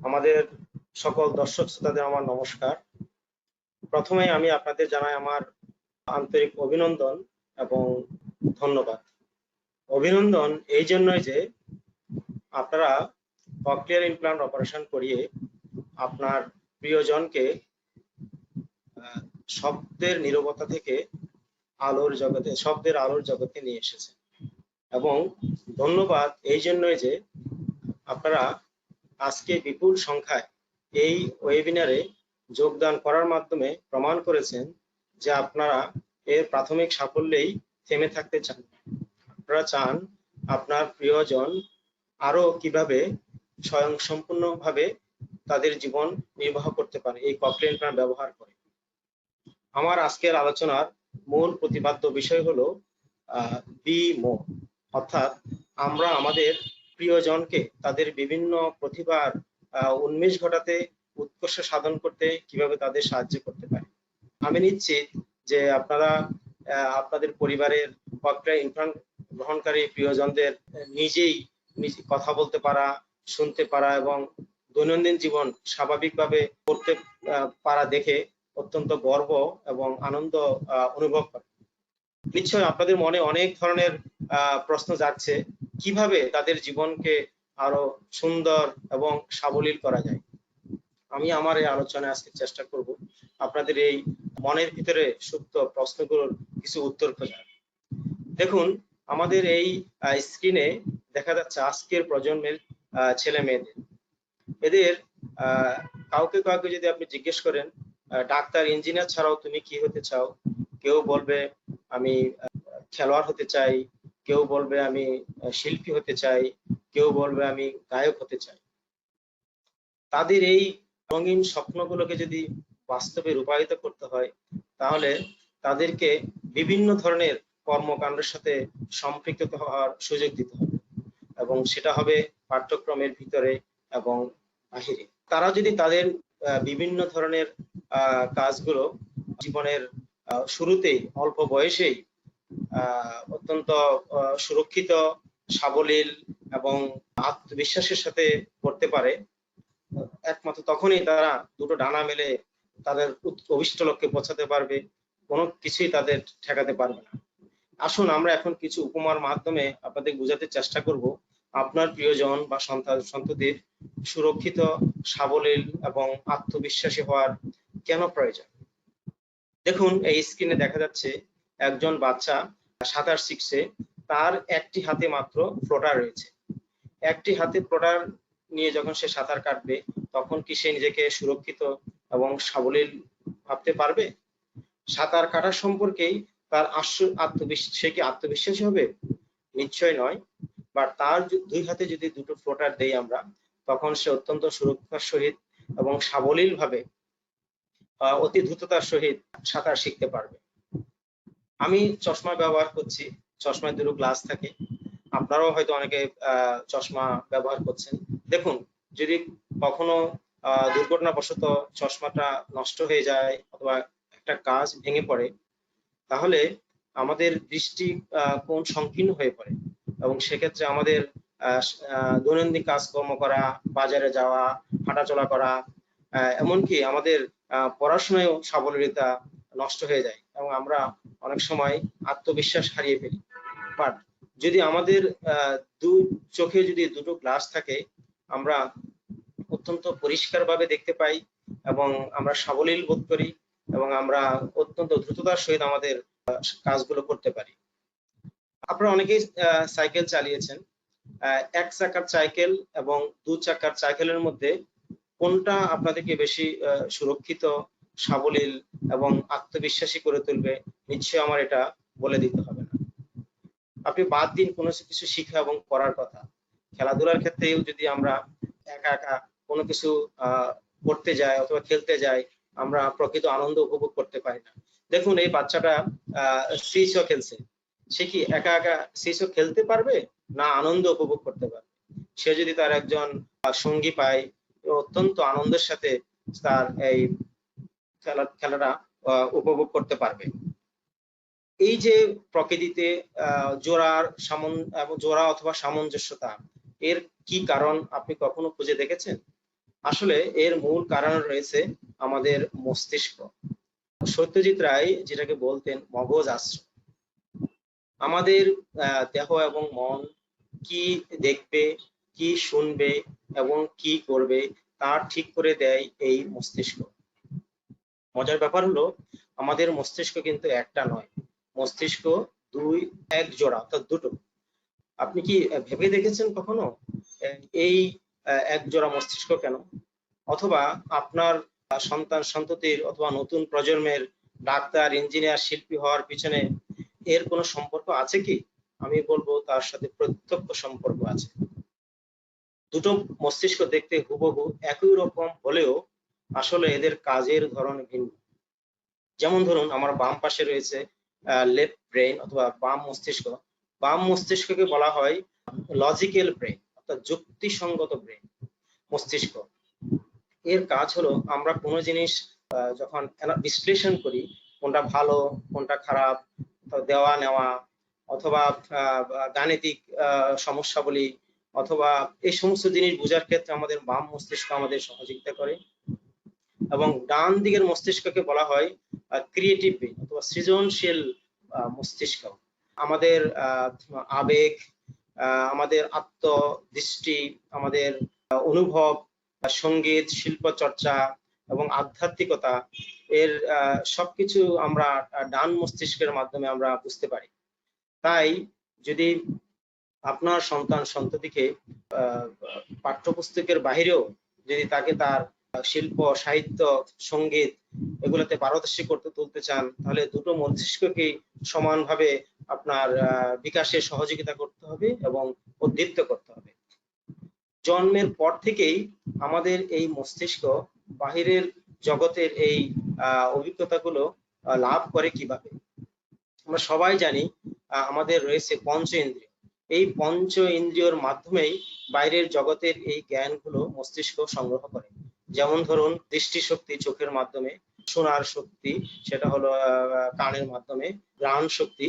আমাদের সকল দর্শক শ্রোতাদের আমার নমস্কার। প্রথমে আমি আপনাদের জানাই আমার আন্তরিক অভিনন্দন এবং ধন্যবাদ। অভিনন্দন এই জন্যই যে আপনারা ককলিয়ার ইমপ্লান্ট অপারেশন করিয়ে আপনার প্রিয়জনকে শব্দের নীরবতা থেকে শব্দের আলোর জগতে নিয়ে এসেছেন। এবং ধন্যবাদ এই জন্যই যে আপনারা আজকে বিপুল সংখ্যায় এই ওয়েবিনারে যোগদান করার মাধ্যমে প্রমাণ করেছেন যে আপনারা এর প্রাথমিক সাফল্যেই থেমে থাকতে চান। আপনারা চান আপনার প্রিয়জন আরো কিভাবে স্বয়ংসম্পূর্ণভাবে তাদের জীবন নির্বাহ করতে পারে এই ককলিয়ার ইমপ্লান্ট ব্যবহার করে। আমার আজকের আলোচনার মূল প্রতিপাদ্য বিষয় হলো বি মোর, অর্থাৎ আমরা আমাদের প্রিয়জনকে তাদের বিভিন্ন প্রতিভার উন্মেষ ঘটাতে, উৎকর্ষ সাধন করতে কিভাবে তাদের সাহায্য করতে পারি। আমি নিশ্চিত যে আপনারা আপনাদের পরিবারের ককলিয়ার ইমপ্লান্ট গ্রহণকারী প্রিয়জনদের নিজেই কথা বলতে পারা, শুনতে পারা এবং দৈনন্দিন জীবন স্বাভাবিকভাবে করতে পারা দেখে অত্যন্ত গর্ব এবং আনন্দ অনুভব করে। নিশ্চয় আপনাদের মনে অনেক ধরনের প্রশ্ন যাচ্ছে কিভাবে তাদের জীবনকে আরো সুন্দর এবং সাবলীল করা যায়। আমি আমার এই আলোচনায় আজকে চেষ্টা করব আপনাদের এই মনের ভিতরে সুপ্ত প্রশ্নগুলোর কিছু উত্তর খোঁজার। দেখুন, আমাদের এই স্ক্রিনে দেখা যাচ্ছে আজকের প্রজন্মের ছেলে মেয়েদের, এদের কাউকে কাউকে যদি আপনি জিজ্ঞেস করেন ডাক্তার, ইঞ্জিনিয়ার ছাড়াও তুমি কি হতে চাও, কেউ বলবে আমি খেলোয়াড় হতে চাই, কেউ বলবে আমি শিল্পী হতে চাই, কেউ বলবে আমি গায়ক হতে চাই। তাদের এই রঙিন স্বপ্নগুলোকে যদি বাস্তবে রূপায়িত করতে হয় তাহলে তাদেরকে বিভিন্ন ধরনের কর্মকাণ্ডের সাথে সম্পৃক্ত হওয়ার সুযোগ দিতে হবে এবং সেটা হবে পাঠ্যক্রমের ভিতরে এবং বাহিরে। তারা যদি তাদের বিভিন্ন ধরনের কাজগুলো জীবনের শুরুতেই অল্প বয়সেই অত্যন্ত সুরক্ষিত, সাবলীল এবং আত্মবিশ্বাসের সাথে করতে পারে, একমাত্র তখনই তারা দুটো ডানা মেলে তাদের অভিষ্ট লক্ষ্যে পৌঁছাতে পারবে, কোনো কিছুই তাদের ঠেকাতে পারবে না। আসুন আমরা এখন কিছু উপমার মাধ্যমে আপনাদের বোঝাতে চেষ্টা করব আপনার প্রিয়জন বা সন্ততির সুরক্ষিত, সাবলীল এবং আত্মবিশ্বাসী হওয়ার কেন প্রয়োজন। দেখুন, এই স্ক্রিনে দেখা যাচ্ছে একজন বাচ্চা সাঁতার শিখছে, তার একটি হাতে মাত্র ফ্লোটার রয়েছে। একটি হাতে ফ্লোটার নিয়ে যখন সে সাঁতার কাটবে তখন কি সে নিজেকে সুরক্ষিত এবং সাবলীল ভাবতে পারবে? সাঁতার কাটার সম্পর্কেই তার সে কি আত্মবিশ্বাসী হবে? নিশ্চয় নয়। বা তার দুই হাতে যদি দুটো ফ্লোটার দেই আমরা, তখন সে অত্যন্ত সুরক্ষার সহিত এবং সাবলীল ভাবে অতি দ্রুততার সহিত সাঁতার শিখতে পারবে। আমি চশমা ব্যবহার করছি, চশমায় দুটো গ্লাস থাকে, আপনারাও হয়তো অনেকে চশমা ব্যবহার করছেন। দেখুন, যদি কখনো দুর্ঘটনাবশত চশমাটা নষ্ট হয়ে যায় অথবা একটা কাঁচ ভেঙে পড়ে তাহলে আমাদের দৃষ্টি কোণ সংকীর্ণ হয়ে পড়ে এবং সেক্ষেত্রে আমাদের দৈনন্দিন কাজকর্ম করা, বাজারে যাওয়া, হাঁটাচলা করা, এমনকি আমাদের পড়াশোনায়ও সাবলীলতা নষ্ট হয়ে যায় এবং আমরা অনেক সময় আত্মবিশ্বাস হারিয়ে ফেলি। বাট যদি আমাদের চোখে যদি দুটো গ্লাস থাকে, আমরা অত্যন্ত পরিষ্কারভাবে দেখতে পাই এবং আমরা সাবলীল বোধ করি এবং আমরা অত্যন্ত দ্রুততার সহিত আমাদের কাজগুলো করতে পারি। আপনারা অনেকেই সাইকেল চালিয়েছেন। এক চাকার সাইকেল এবং দু চাকার সাইকেলের মধ্যে কোনটা আপনাদেরকে বেশি সুরক্ষিত, সাবলীল এবং আত্মবিশ্বাসী করে তুলবে? নিশ্চয়ই আমার এটা বলে দিতে হবে না। আপনি বাদ দিন কোনো কিছু শিখা এবং করার কথা, খেলাধুলার ক্ষেত্রেও যদি আমরা একা একা কোনো কিছু করতে যাই অথবা খেলতে যাই, আমরা প্রকৃত আনন্দ উপভোগ করতে পারি না। দেখুন, এই বাচ্চাটা সিসো খেলছে, সে কি একা একা সিসো খেলতে পারবে না আনন্দ উপভোগ করতে পারবে? সে যদি তার একজন সঙ্গী পায়, অত্যন্ত আনন্দের সাথে তার এই খেলাটা উপভোগ করতে পারবে। এই যে প্রকৃতিতে জোড়া অথবা সামঞ্জস্যতা, এর কি কারণ আপনি কখনো খুঁজে দেখেছেন? আসলে এর মূল কারণ রয়েছে আমাদের মস্তিষ্ক। সত্যজিৎ রায় যেটাকে বলতেন মগজ আশ্রয়। আমাদের দেহ এবং মন কি দেখবে, কি শুনবে এবং কি করবে তার ঠিক করে দেয় এই মস্তিষ্ক। মজার ব্যাপার হলো আমাদের মস্তিষ্ক কিন্তু একটা নয়, মস্তিষ্ক এক জোড়া, অর্থাৎ দুটো। আপনি কি ভেবে দেখেছেন কখনো এই এক জোড়া মস্তিষ্ক কেন? অথবা আপনার সন্তান সন্ততির অথবা নতুন প্রজন্মের ডাক্তার, ইঞ্জিনিয়ার, শিল্পী হওয়ার পিছনে এর কোনো সম্পর্ক আছে কি? আমি বলবো তার সাথে প্রত্যক্ষ সম্পর্ক আছে। দুটো মস্তিষ্ক দেখতে হুবহু একই রকম হলেও আসলে এদের কাজের ধরন ভিন্ন। যেমন ধরুন আমার বাম পাশে রয়েছে লেফট ব্রেন অথবা বাম মস্তিষ্ক। বাম মস্তিষ্ককে বলা হয় লজিক্যাল ব্রেন, অর্থাৎ যুক্তিসঙ্গত ব্রেন মস্তিষ্ক। এর কাজ হলো আমরা কোনো জিনিস যখন বিশ্লেষণ করি, কোনটা ভালো কোনটা খারাপ, দেওয়া নেওয়া, অথবা গাণিতিক সমস্যাবলী, অথবা এই সমস্ত জিনিস বোঝার ক্ষেত্রে আমাদের বাম মস্তিষ্ক আমাদের সহযোগিতা করে। এবং ডান দিকের মস্তিষ্ককে বলা হয় ক্রিয়েটিভ ব্রেন অথবা সৃজনশীল মস্তিষ্ক। আমাদের আবেগ, আমাদের আত্মদৃষ্টি, আমাদের অনুভব, সঙ্গীত, শিল্প চর্চা এবং আধ্যাত্মিকতা, এর সবকিছু আমরা ডান মস্তিষ্কের মাধ্যমে আমরা বুঝতে পারি। তাই যদি আপনার সন্তান সন্ততিকে পাঠ্যপুস্তকের বাহিরেও যদি তাকে তার শিল্প, সাহিত্য, সঙ্গীত এগুলোতে পারদর্শী করতে তুলতে চান, তাহলে দুটো মস্তিষ্ককে সমানভাবে আপনার বিকাশে সহযোগিতা করতে হবে এবং উদ্দীপ্ত করতে হবে। জন্মের পর থেকেই আমাদের এই মস্তিষ্ক বাহিরের জগতের এই অভিজ্ঞতাগুলো লাভ করে কিভাবে? আমরা সবাই জানি আমাদের রয়েছে পঞ্চ ইন্দ্রিয়। এই পঞ্চ ইন্দ্রিয়র মাধ্যমেই বাইরের জগতের এই জ্ঞানগুলো মস্তিষ্ক সংগ্রহ করে। যেমন ধরুন দৃষ্টিশক্তি চোখের মাধ্যমে, শোনার শক্তি সেটা হলো কানের মাধ্যমে, ঘ্রাণ শক্তি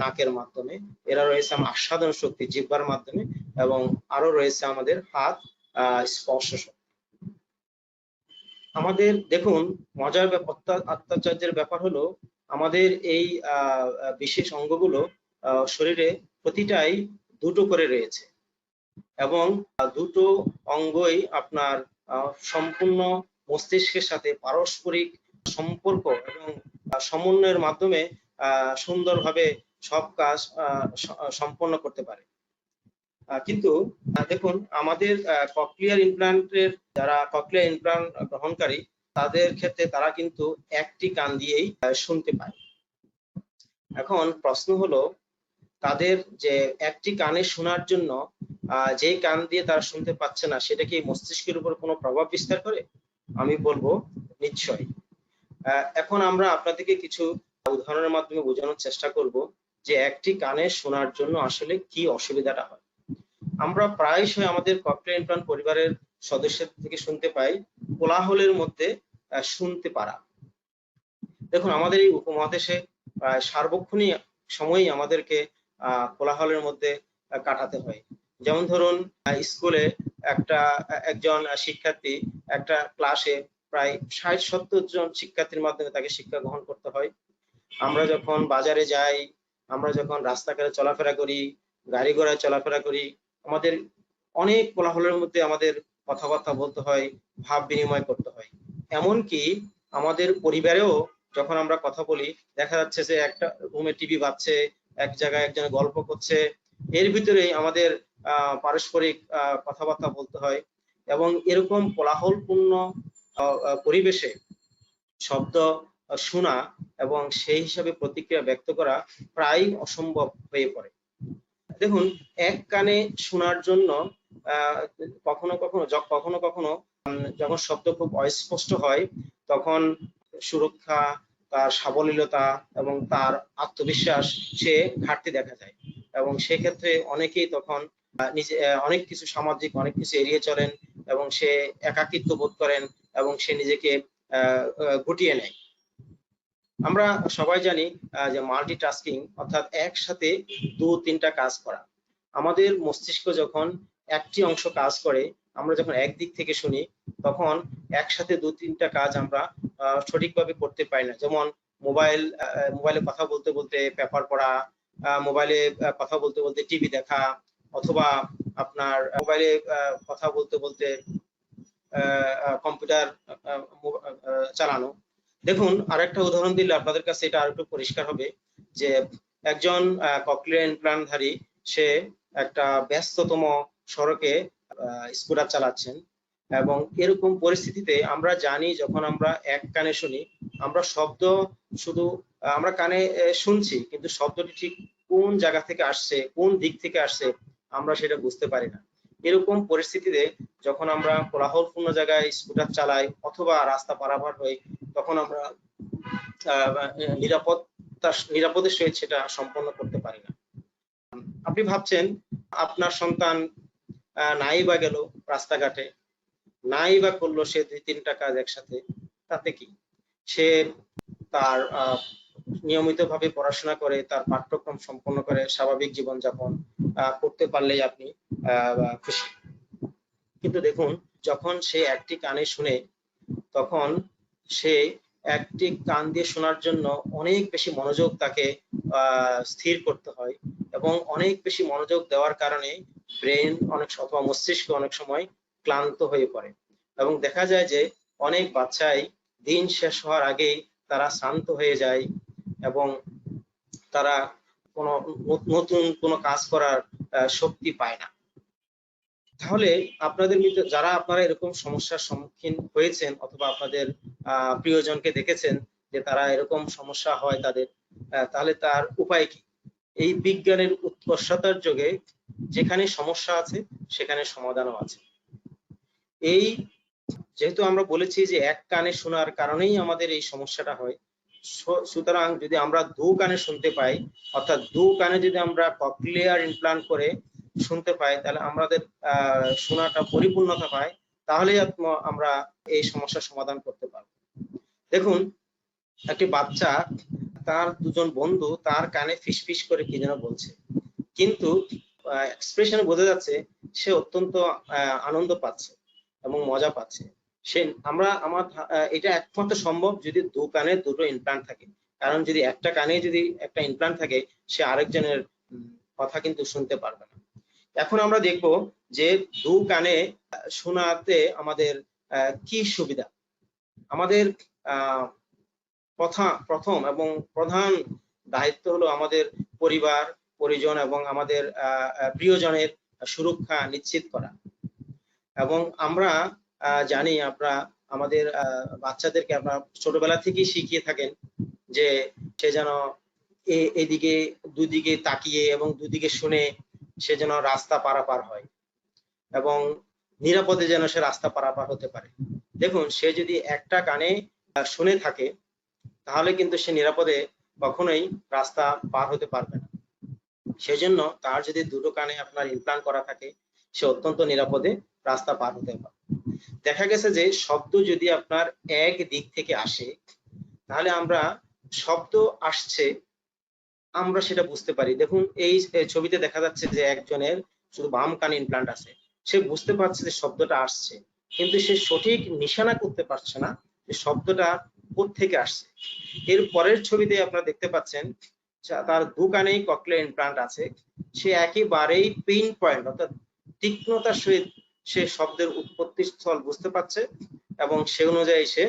নাকের মাধ্যমে, এরা রয়েছে আমার আস্বাদন শক্তি জিহ্বার মাধ্যমে, এবং আরো রয়েছে আমাদের হাত স্পর্শ শক্তি। আমাদের দেখুন মজার আত্মাচার্যের ব্যাপার হলো আমাদের এই বিশেষ অঙ্গগুলো শরীরে প্রতিটাই দুটো করে রয়েছে, এবং দুটো অঙ্গই আপনার সম্পূর্ণ মস্তিষ্কের সাথে পারস্পরিক সম্পর্ক এবং সমন্বয়ের মাধ্যমে সুন্দরভাবে সব কাজ সম্পন্ন করতে পারে। কিন্তু দেখুন আমাদের ককলিয়ার ইমপ্ল্যান্টের যারা ককলিয়ার ইমপ্ল্যান্ট গ্রহণকারী তাদের ক্ষেত্রে তারা কিন্তু একটি কান দিয়েই শুনতে পায়। এখন প্রশ্ন হলো তাদের যে একটি কানে শোনার জন্য যে কান দিয়ে তারা শুনতে পাচ্ছে না, সেটা কি মস্তিষ্কের উপর কোনো প্রভাব বিস্তার করে? আমি বলবো নিশ্চয়ই। এখন আমরা আপনাদেরকে কিছু উদাহরণের মাধ্যমে বোঝানোর চেষ্টা করব যে একটি কানে শোনার জন্য আসলে কি অসুবিধাটা হয়। আমরা প্রায়শই আমাদের ককলিয়ার ইমপ্ল্যান্ট পরিবারের সদস্যদের থেকে শুনতে পাই কোলাহলের মধ্যে শুনতে পারা। দেখুন আমাদের এই উপমহাদেশে সার্বক্ষণিক সময়ই আমাদেরকে কোলাহলের মধ্যে কাটাতে হয়। যেমন ধরুন স্কুলে একজন শিক্ষার্থী একটা ক্লাসে প্রায় 60-70 জন শিক্ষার্থীর মাধ্যমে তাকে শিক্ষা গ্রহণ করতে হয়। আমরা যখন বাজারে যাই, আমরা যখন রাস্তাঘাটে চলাফেরা করি, গাড়ি ঘোড়ায় চলাফেরা করি, আমাদের অনেক কোলাহলের মধ্যে আমাদের কথাবার্তা বলতে হয়, ভাব বিনিময় করতে হয়। এমনকি আমাদের পরিবারেও যখন আমরা কথা বলি দেখা যাচ্ছে যে একটা রুমে টিভি বাজছে, এক জায়গায় একজন গল্প করছে, এর ভিতরেই আমাদের পারস্পরিক কথাবার্তা বলতে হয়। এবং এরকম কোলাহলপূর্ণ পরিবেশে শব্দ শোনা এবং সেই হিসাবে প্রতিক্রিয়া ব্যক্ত করা প্রায় অসম্ভব হয়ে পড়ে। দেখুন এক কানে শোনার জন্য কখনো কখনো যখন শব্দ খুব অস্পষ্ট হয় তখন সুরক্ষা, তার সাবলীলতা এবং তার আত্মবিশ্বাস সে ঘাটতি দেখা যায়, এবং সেক্ষেত্রে অনেকেই তখন নিজে অনেক কিছু সামাজিক অনেক কিছু এড়িয়ে চলেন এবং সে একাকিত্ব বোধ করেন এবং সে নিজেকে গুটিয়ে নেয়। আমরা সবাই জানি যে মাল্টিটাস্কিং অর্থাৎ একসাথে 2-3টা কাজ করা। আমাদের মস্তিষ্ক যখন একটি অংশ কাজ করে আমরা যখন একদিক থেকে শুনি তখন একসাথে দু তিনটা কাজ আমরা সঠিকভাবে করতে পারি না। যেমন মোবাইলে কথা বলতে বলতে পেপার পড়া, মোবাইলে কথা বলতে বলতে টিভি দেখা, অথবা আপনার মোবাইলে কথা বলতে বলতে কম্পিউটার চালানো। দেখুন, আরেকটা উদাহরণ দিলে আপনাদের কাছে এটা আরেকটু পরিষ্কার হবে যে একজন ককলিয়ার ইমপ্লান্টধারী সে একটা ব্যস্ততম সড়কে স্কুটার চালাচ্ছেন, এবং এরকম পরিস্থিতিতে আমরা জানি যখন আমরা এক কানে শুনি আমরা শব্দ শুধু আমরা কানে শুনছি, কিন্তু শব্দটি ঠিক কোন জায়গা থেকে আসছে, কোন দিক থেকে আসছে আমরা সেটা বুঝতে পারি না। এরকম পরিস্থিতিতে যখন আমরা কোলাহলপূর্ণ জায়গায় স্কুটার চালাই অথবা রাস্তা পারাপার হই, তখন আমরা নিরাপদের সহিত সেটা সম্পন্ন করতে পারি না। আপনি ভাবছেন আপনার সন্তান নাই বা গেল রাস্তাঘাটে, নাই বা করলো সে দুই তিনটা কাজ একসাথে, তাতে কি? সে তার নিয়মিতভাবে পড়াশোনা করে, তার পাঠ্যক্রম সম্পন্ন করে স্বাভাবিক জীবনযাপন করতে পারলেই আপনি খুশি। কিন্তু দেখুন, যখন সে একটি কানে শুনে তখন সে একটি কান দিয়ে শোনার জন্য অনেক বেশি মনোযোগ তাকে স্থির করতে হয়, এবং অনেক বেশি মনোযোগ দেওয়ার কারণে ব্রেন অথবা মস্তিষ্ক অনেক সময় ক্লান্ত হয়ে পড়ে, এবং দেখা যায় যে অনেক বাচ্চাই দিন শেষ হওয়ার আগেই তারা শান্ত হয়ে যায় এবং তারা কোনো নতুন কোনো কাজ করার শক্তি পায় না। তাহলে আপনাদের যারা আপনারা এরকম সমস্যার সম্মুখীন হয়েছেন অথবা আপনাদের প্রিয়জনকে দেখেছেন যে তারা এরকম সমস্যা হয় তাদের, তাহলে তার উপায় কি? এই বিজ্ঞানের উৎকর্ষতার যুগে যেখানে সমস্যা আছে সেখানে সমাধানও আছে। এই যেহেতু আমরা বলেছি যে এক কানে শোনার কারণেই আমাদের এই সমস্যাটা হয়, সুতরাং যদি আমরা দু কানে শুনতে পাই, অর্থাৎ দু কানে যদি আমরা ককলিয়ার ইমপ্লান্ট করে শুনতে পাই, তাহলে আমাদের শোনাটা পরিপূর্ণতা পায়, তাহলেই আমরা এই সমস্যার সমাধান করতে পারবো। দেখুন, একটি বাচ্চা তার দুজন বন্ধু তার কানে ফিসফিস করে কি যেন বলছে, কিন্তু এক্সপ্রেশনে বোঝা যাচ্ছে সে অত্যন্ত আনন্দ পাচ্ছে এবং মজা পাচ্ছে। এটা একমাত্র সম্ভব যদি দু কানে দুটো ইমপ্লান্ট থাকে, কারণ যদি একটা কানে যদি একটা ইমপ্লান্ট থাকে সে আরেকজনের কথা কিন্তু শুনতে পারবে না। এখন আমরা দেখব যে দু কানে শোনাতে আমাদের কি সুবিধা। আমাদের প্রথম এবং প্রধান দায়িত্ব হলো আমাদের পরিবার পরিজন এবং আমাদের প্রিয়জনের সুরক্ষা নিশ্চিত করা। এবং আমরা জানি আমরা আমাদের বাচ্চাদেরকে আমরা ছোটবেলা থেকেই শিখিয়ে থাকেন যে সে যেন এদিকে দুদিকে তাকিয়ে এবং দুদিকে শুনে সে যেন রাস্তা পারাপার হয় এবং নিরাপদে যেন সে রাস্তা পারাপার হতে পারে। দেখুন, সে যদি একটা কানে শুনে থাকে তাহলে কিন্তু সে নিরাপদে কখনোই রাস্তা পার হতে পারবে না। সেজন্য তার যদি দুটো কানে আপনার ইমপ্লান্ট করা থাকে সে অত্যন্ত নিরাপদে রাস্তা পার হতে পারে। দেখা গেছে যে শব্দ যদি আপনার এক দিক থেকে আসে তাহলে আমরা শব্দ আসছে আমরা সেটা বুঝতে পারি। দেখুন, এই ছবিতে দেখা যাচ্ছে যে একজনের শুধু বাম কানে ইমপ্লান্ট আছে, সে বুঝতে পারছে যে শব্দটা আসছে, কিন্তু সে সঠিক নিশানা করতে পারছে না যে শব্দটা কোত্থেকে আসছে। এর পরের ছবিতে আপনারা দেখতে পাচ্ছেন তার দু কানেই ককলিয়ার ইমপ্লান্ট আছে, সে একেবারেই পিন পয়েন্ট অর্থাৎ তীক্ষ্ণতার সহিত সে শব্দের উৎপত্তি স্থল বুঝতে পারছে এবং সে অনুযায়ী সে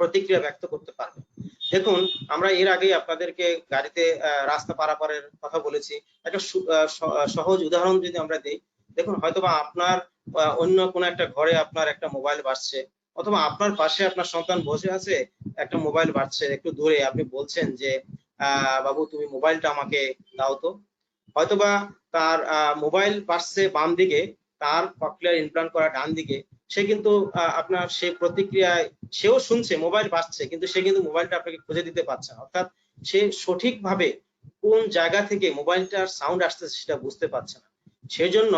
প্রতিক্রিয়া ব্যক্ত করতে পারবে। দেখুন, আমরা এর আগে আপনাদেরকে গাড়িতে রাস্তা পারাপারের কথা বলেছি। একটা সহজ উদাহরণ যদি আমরা দিই, দেখুন হয়তোবা আপনার অন্য কোনো একটা ঘরে আপনার একটা মোবাইল বাজছে, অথবা আপনার পাশে আপনার সন্তান বসে আছে, একটা মোবাইল বাজছে একটু দূরে, আপনি বলছেন যে বাবু তুমি মোবাইলটা আমাকে দাও তো। হয়তোবা তার মোবাইল বাজছে বাম দিকে, তার ককলিয়ার ইমপ্লান্ট করা ডান দিকে, সে কিন্তু আপনার সেই প্রতিক্রিয়ায় সেও শুনছে মোবাইল বাজছে, কিন্তু সে কিন্তু মোবাইলটা আপনাকে খুঁজে দিতে পারছে না, অর্থাৎ সে সঠিকভাবে কোন জায়গা থেকে মোবাইলটার সাউন্ড আসতেছে সেটা বুঝতে পারছে না। সেজন্য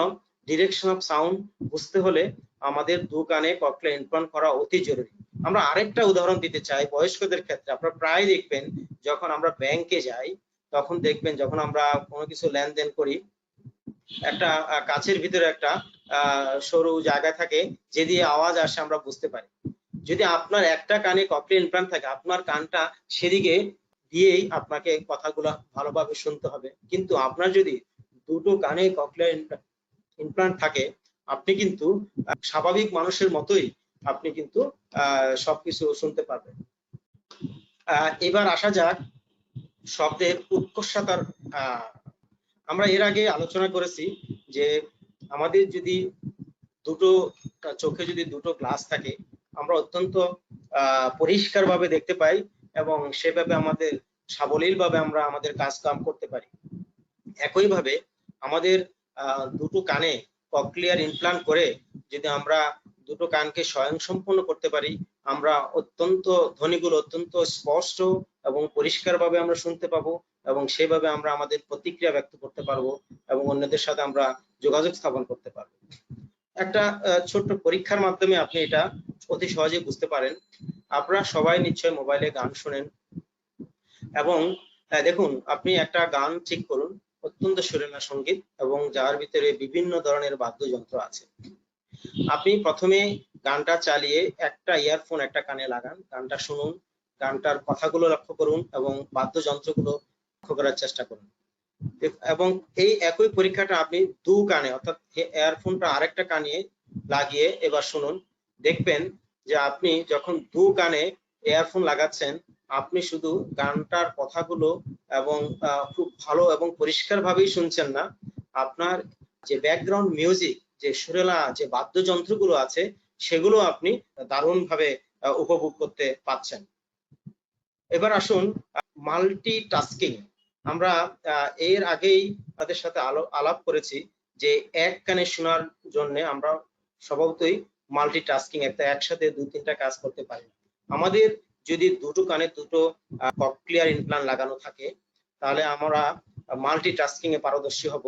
ডিরেকশন অফ সাউন্ড বুঝতে হলে আমাদের দু কানে ককলিয়ার ইমপ্লান্ট করা অতি জরুরি। আমরা আরেকটা উদাহরণ দিতে চাই বয়স্কদের ক্ষেত্রে। আপনারা প্রায় দেখবেন যখন আমরা ব্যাংকে যাই তখন দেখবেন যখন আমরা কোনো কিছু লেনদেন করি, একটা কাচের ভিতরে একটা সরু জায়গা থাকে যে দিয়ে আওয়াজ আসে আমরা বুঝতে পারি। যদি আপনার একটা কানে ককলিয়ার ইমপ্ল্যান্ট থাকে, আপনার কানটা সেদিকে দিয়েই আপনাকে কথাগুলো ভালোভাবে শুনতে হবে। কিন্তু আপনার যদি দুটো কানে ককলিয়ার ইমপ্ল্যান্ট থাকে, আপনি কিন্তু স্বাভাবিক মানুষের মতোই আপনি কিন্তু সবকিছু শুনতে পারবেন। এবার আসা যাক শব্দের উৎকর্ষতার। আমরা এর আগে আলোচনা করেছি যে আমাদের যদি দুটো চোখে যদি দুটো গ্লাস থাকে, আমরা অত্যন্ত পরিষ্কারভাবে দেখতে পাই এবং সেভাবে আমাদের সাবলীলভাবে আমরা আমাদের কাজ কাম করতে পারি। একইভাবে আমাদের দুটো কানে ককলিয়ার ইমপ্ল্যান্ট করে যদি আমরা দুটো কানকে স্বয়ংসম্পন্ন করতে পারি, আমরা অত্যন্ত ধ্বনিগুলো অত্যন্ত স্পষ্ট এবং পরিষ্কারভাবে আমরা শুনতে পাবো এবং সেভাবে আমরা আমাদের প্রতিক্রিয়া ব্যক্ত করতে পারবো এবং অন্যদের সাথে আমরা যোগাযোগ স্থাপন করতে পারবো। একটা ছোট্ট পরীক্ষার মাধ্যমে আপনি এটা অতি সহজে বুঝতে পারেন। আপনারা সবাই নিশ্চয় মোবাইলে গান শোনেন এবং দেখুন, আপনি একটা গান ঠিক করুন, অত্যন্ত সুরেলা সঙ্গীত এবং যার ভিতরে বিভিন্ন ধরনের বাদ্যযন্ত্র আছে। আপনি প্রথমে গানটা চালিয়ে একটা ইয়ারফোন একটা কানে লাগান, গানটা শুনুন, গানটার কথাগুলো লক্ষ্য করুন এবং বাদ্যযন্ত্রগুলো লক্ষ্য করার চেষ্টা করুন। এবং এই একই পরীক্ষাটা আপনি দু কানে অর্থাৎ ইয়ারফোনটা আরেকটা কানে লাগিয়ে এবার শুনুন। দেখবেন যে আপনি যখন দু কানে ইয়ারফোন লাগাচ্ছেন, আপনি শুধু গানটার কথাগুলো এবং খুব ভালো এবং পরিষ্কার ভাবেই শুনছেন না, আপনার যে ব্যাকগ্রাউন্ড মিউজিক, যে সুরেলা যে বাদ্যযন্ত্রগুলো আছে, সেগুলো আপনি দারুণভাবে উপভোগ করতে পাচ্ছেন। এবার আসুন মাল্টিটাস্কিং। আমরা এর আগেই তাদের সাথে আলাপ করেছি যে এক কানে শোনার জন্য আমরা স্বভাবতই মাল্টিটাস্কিং একসাথে দুই তিনটা কাজ করতে পারি। আমাদের যদি দুটো কানে দুটো ককলিয়ার ইমপ্ল্যান্ট লাগানো থাকে, তাহলে আমরা মাল্টিটাস্কিং এ পারদর্শী হব।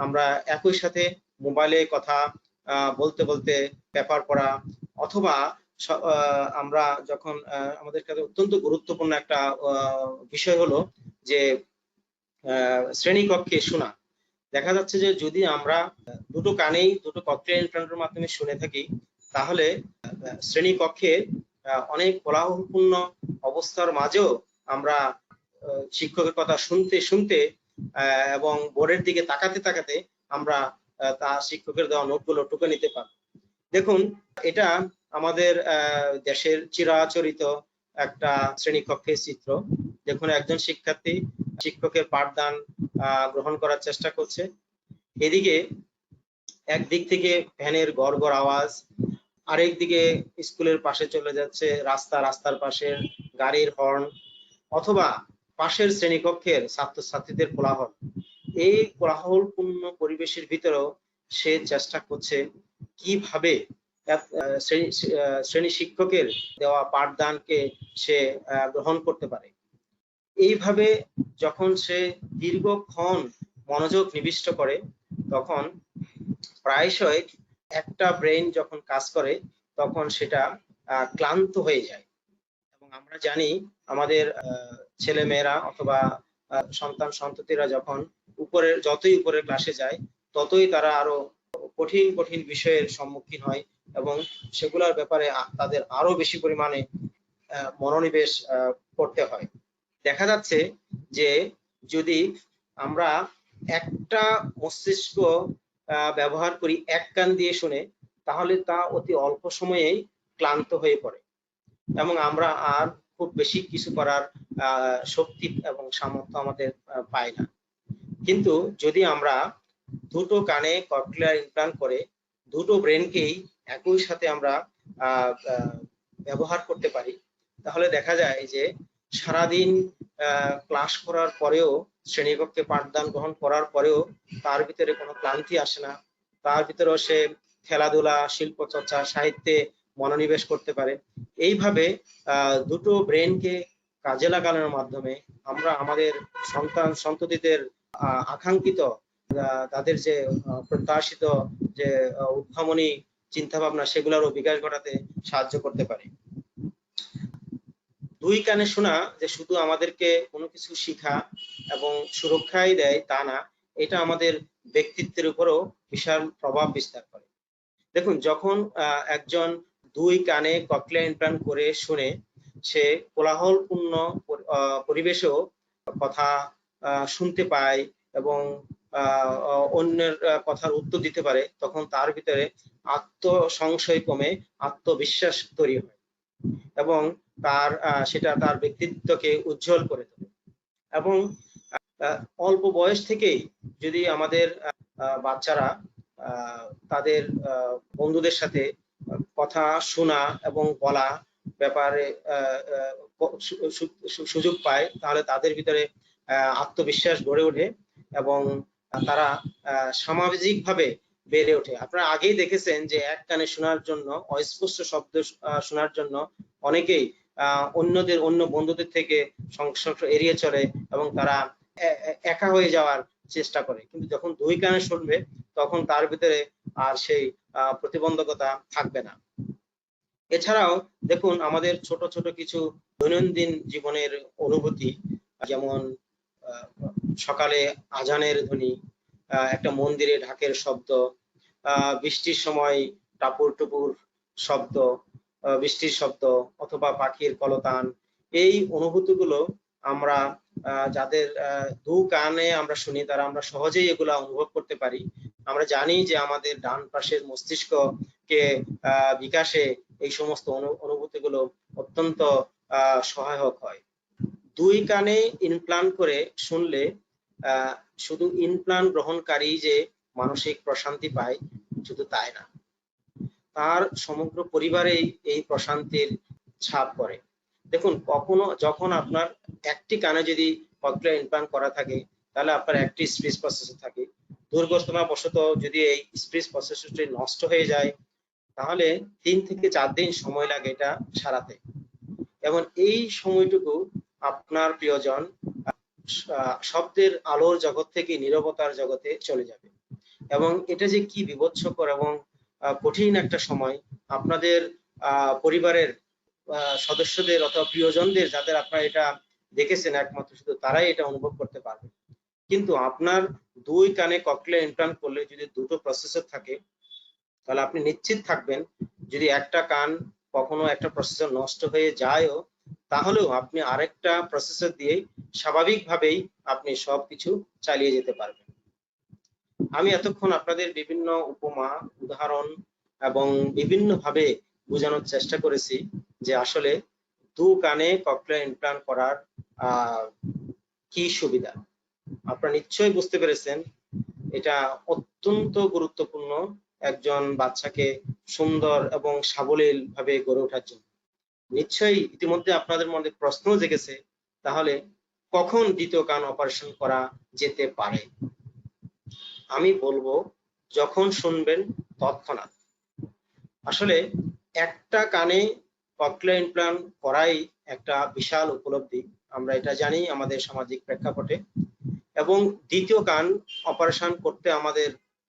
আমরা একই সাথে মোবাইলে কথা বলতে বলতে পেপার পড়া, অথবা আমরা যখন আমাদের কাছে অত্যন্ত গুরুত্বপূর্ণ একটা বিষয় হলো যে শ্রেণীকক্ষে শোনা। দেখা যাচ্ছে যে যদি আমরা দুটো কানেই দুটো ককলিয়ার ইমপ্ল্যান্টের মাধ্যমে শুনে থাকি, তাহলে শ্রেণীকক্ষে অনেক কোলাহলপূর্ণ অবস্থার মাঝেও আমরা শিক্ষকের কথা শুনতে শুনতে এবং বোর্ডের দিকে তাকাতে তাকাতে আমরা তা শিক্ষকের দেওয়া নোটগুলো টুকে নিতে পারি। দেখুন, এটা আমাদের দেশের চিরাচরিত একটা শ্রেণীকক্ষের চিত্র। দেখুন, একজন শিক্ষার্থী শিক্ষকের পাঠদান গ্রহণ করার চেষ্টা করছে। এদিকে একদিক থেকে ভ্যানের গড়গড় আওয়াজ, আরেক দিকে স্কুলের পাশে চলে যাচ্ছে রাস্তার পাশে গাড়ির হর্ন, অথবা পাশের শ্রেণীকক্ষের ছাত্রছাত্রীদের কোলাহল। এই কোলাহলপূর্ণ পরিবেশের ভিতরেও সে চেষ্টা করছে কিভাবে শ্রেণী শিক্ষকের দেওয়া পাঠদানকে সে গ্রহণ করতে পারে। এইভাবে যখন সে দীর্ঘক্ষণ মনোযোগ নিবিষ্ট করে, তখন প্রায়শই একটা ব্রেন যখন কাজ করে তখন সেটা ক্লান্ত হয়ে যায়। এবং আমরা জানি আমাদের ছেলে মেয়েরা অথবা সন্তান সন্ততিরা যখন যতই উপরের ক্লাসে যায়, ততই তারা আরো কঠিন কঠিন বিষয়ের সম্মুখীন হয় এবং সেগুলোর ব্যাপারে তাদের আরো বেশি পরিমাণে মনোনিবেশ করতে হয়। দেখা যাচ্ছে যে যদি আমরা একটা মস্তিষ্ক ব্যবহার করি এক কান দিয়ে শুনে, তাহলে তা অতি অল্প সময়েই ক্লান্ত হয়ে পড়ে এবং আমরা আর খুব বেশি কিছু করার শক্তি এবং সামর্থ্য আমাদের পাই না। কিন্তু যদি আমরা দুটো কানে ককলিয়ার ইমপ্ল্যান্ট করে দুটো ব্রেনকেই একই সাথে আমরা ব্যবহার করতে পারি, তাহলে দেখা যায় যে সারাদিন ক্লাস করার পরেও, শ্রেণীকক্ষে পাঠদান গ্রহণ করার পরেও তার ভিতরে কোনো ক্লান্তি আসে না। তার ভিতরেও সে খেলাধুলা, শিল্প চর্চা, সাহিত্যে মনোনিবেশ করতে পারে। এইভাবে দুটো ব্রেনকে কাজে লাগানোর মাধ্যমে আমরা আমাদের সন্তান সন্ততিদের আকাঙ্ক্ষিত তাদের যে প্রত্যাশিত যে উদ্ভাবনী চিন্তা ভাবনা, সেগুলোরও বিকাশ ঘটাতে সাহায্য করতে পারি। দুই কানে শোনা যে শুধু আমাদেরকে কোনো কিছু শিখা এবং সুরক্ষাই দেয় তা না, এটা আমাদের ব্যক্তিত্বের উপরও বিশাল প্রভাব বিস্তার করে। দেখুন, যখন একজন দুই কানে ককলিয়ার ইমপ্ল্যান্ট করে শুনে সে কোলাহলপূর্ণ পরিবেশেও কথা শুনতে পায় এবং অন্যের কথার উত্তর দিতে পারে, তখন তার ভিতরে আত্মসংশয় কমে আত্মবিশ্বাস তৈরি হয় এবং সেটা তার ব্যক্তিত্বকে উজ্জ্বল করে তোলে। এবং অল্প বয়স থেকেই যদি আমাদের বাচ্চারা তাদের বন্ধুদের সাথে কথা শোনা এবং বলা ব্যাপারে সুযোগ পায়, তাহলে তাদের ভিতরে আত্মবিশ্বাস গড়ে ওঠে এবং তারা সামাজিকভাবে বেড়ে ওঠে। আপনারা আগেই দেখেছেন যে এক কানে শোনার জন্য, অস্পষ্ট শব্দ শোনার জন্য অনেকেই অন্য বন্ধুদের থেকে সংস্পর্শ এড়িয়ে চলে এবং তারা একা হয়ে যাওয়ার চেষ্টা করে। কিন্তু যখন দুই কানে শুনবে তখন তার ভিতরে আর সেই প্রতিবন্ধকতা থাকবে না। এছাড়াও দেখুন, আমাদের ছোট ছোট কিছু দৈনন্দিন জীবনের অনুভূতি, যেমন সকালে আজানের ধ্বনি, একটা মন্দিরে ঢাকের শব্দ, বৃষ্টির সময় টাপুর টুপুর শব্দ, বৃষ্টির শব্দ অথবা পাখির কলতান, এই অনুভূতিগুলো আমরা যাদের দু কানে আমরা শুনি তারা আমরা সহজেই এগুলা অনুভব করতে পারি। আমরা জানি যে আমাদের ডান পাশের মস্তিষ্ককে বিকাশে এই সমস্ত অনুভূতিগুলো অত্যন্ত সহায়ক হয়। দুই কানে ইমপ্লান্ট করে শুনলে শুধু ইমপ্লান্ট গ্রহণকারী যে মানসিক প্রশান্তি পায় শুধু তাই না, তার সমগ্র পরিবারেই এই প্রশান্তির ছাপ পড়ে। দেখুন, যখন আপনার একটি কানে যদি ককলিয়ার ইমপ্লান্ট করা থাকে তাহলে আপনার একটি স্পিচ প্রসেসর থাকে। দুর্ঘটনাবশত যদি এই স্পিচ প্রসেসরটি নষ্ট হয়ে যায় তাহলে 3 থেকে 4 দিন সময় লাগে এটা সারাতে, এবং এই সময়টুকু আপনার প্রিয়জন শব্দের আলোর জগৎ থেকে নীরবতার জগতে চলে যাবে। এবং এটা যে কি বিভৎসকর এবং কঠিন একটা সময়, আপনাদের পরিবারের সদস্যদের অথবা প্রিয়জনদের যাদের আপনারা এটা দেখেছেন একমাত্র শুধু তারাই এটা অনুভব করতে পারবে। কিন্তু আপনার দুই কানে ককলিয়ার ইমপ্লান্ট করলে যদি দুটো প্রসেসর থাকে তাহলে আপনি নিশ্চিত থাকবেন যদি একটা কান কখনো একটা প্রসেসর নষ্ট হয়ে যায়ও তাহলেও আপনি আরেকটা প্রসেসর দিয়ে স্বাভাবিকভাবেই আপনি সবকিছু চালিয়ে যেতে পারবেন। আমি এতক্ষণ আপনাদের বিভিন্ন উপমা, উদাহরণ এবং বিভিন্ন ভাবে বোঝানোর চেষ্টা করেছি যে আসলে দু কানে ককলিয়ার ইমপ্লান্ট করার কি সুবিধা। আপনারা নিশ্চয়ই বুঝতে পেরেছেন এটা অত্যন্ত গুরুত্বপূর্ণ একজন বাচ্চাকে সুন্দর এবং সাবলীল ভাবে গড়ে ওঠার জন্য। নিশ্চয়ই ইতিমধ্যে আপনাদের মধ্যে প্রশ্ন জেগেছে, তাহলে কখন দ্বিতীয় কান অপারেশন করা যেতে পারে? আমি বলবো যখন শুনবেন তৎক্ষণাৎ। আসলে একটা কানে ককলিয়ার ইমপ্লান্ট করাই একটা বিশাল উপলব্ধি, আমরা এটা জানি আমাদের সামাজিক প্রেক্ষাপটে। এবং দ্বিতীয় কান অপারেশন করতে আমাদের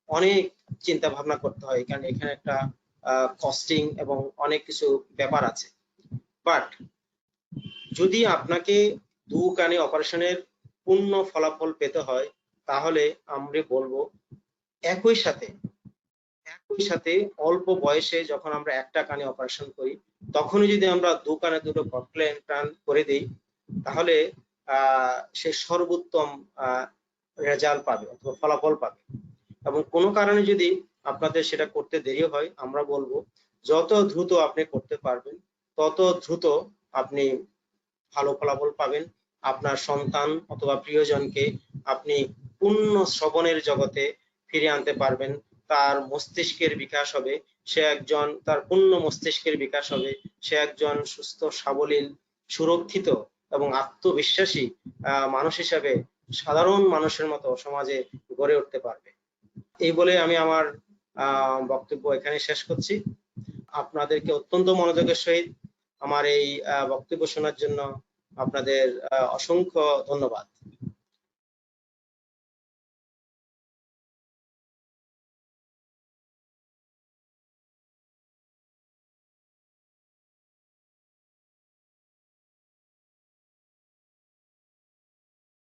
অনেক চিন্তা ভাবনা করতে হয়, কারণ এখানে একটা কস্টিং এবং অনেক কিছু ব্যাপার আছে। বাট যদি আপনাকে দু কানে অপারেশনের পূর্ণ ফলাফল পেতে হয় তাহলে আমরা বলবো একই সাথে অল্প বয়সে যখন আমরা একটা কানে অপারেশন করি তখনই যদি আমরা দু কানে দুটো ককলিয়ার ইমপ্লান্ট করে দিই তাহলে সে সর্বোত্তম রেজাল্ট পাবে অথবা ফলাফল পাবে। এবং কোনো কারণে যদি আপনাদের সেটা করতে দেরি হয় আমরা বলবো যত দ্রুত আপনি করতে পারবেন তত দ্রুত আপনি ভালো ফলাফল পাবেন। আপনার সন্তান অথবা প্রিয়জনকে আপনি পূর্ণ শ্রবণের জগতে ফিরিয়ে আনতে পারবেন, তার মস্তিষ্কের বিকাশ হবে, তার পূর্ণ মস্তিষ্কের বিকাশ হবে, সে একজন সুস্থ সাবলীল সুরক্ষিত এবং আত্মবিশ্বাসী মানুষ হিসাবে সাধারণ মানুষের মতো সমাজে গড়ে উঠতে পারবে। এই বলে আমি আমার বক্তব্য এখানে শেষ করছি। আপনাদেরকে অত্যন্ত মনোযোগের সহিত আমার এই বক্তব্য শোনার জন্য আপনাদের অসংখ্য ধন্যবাদ।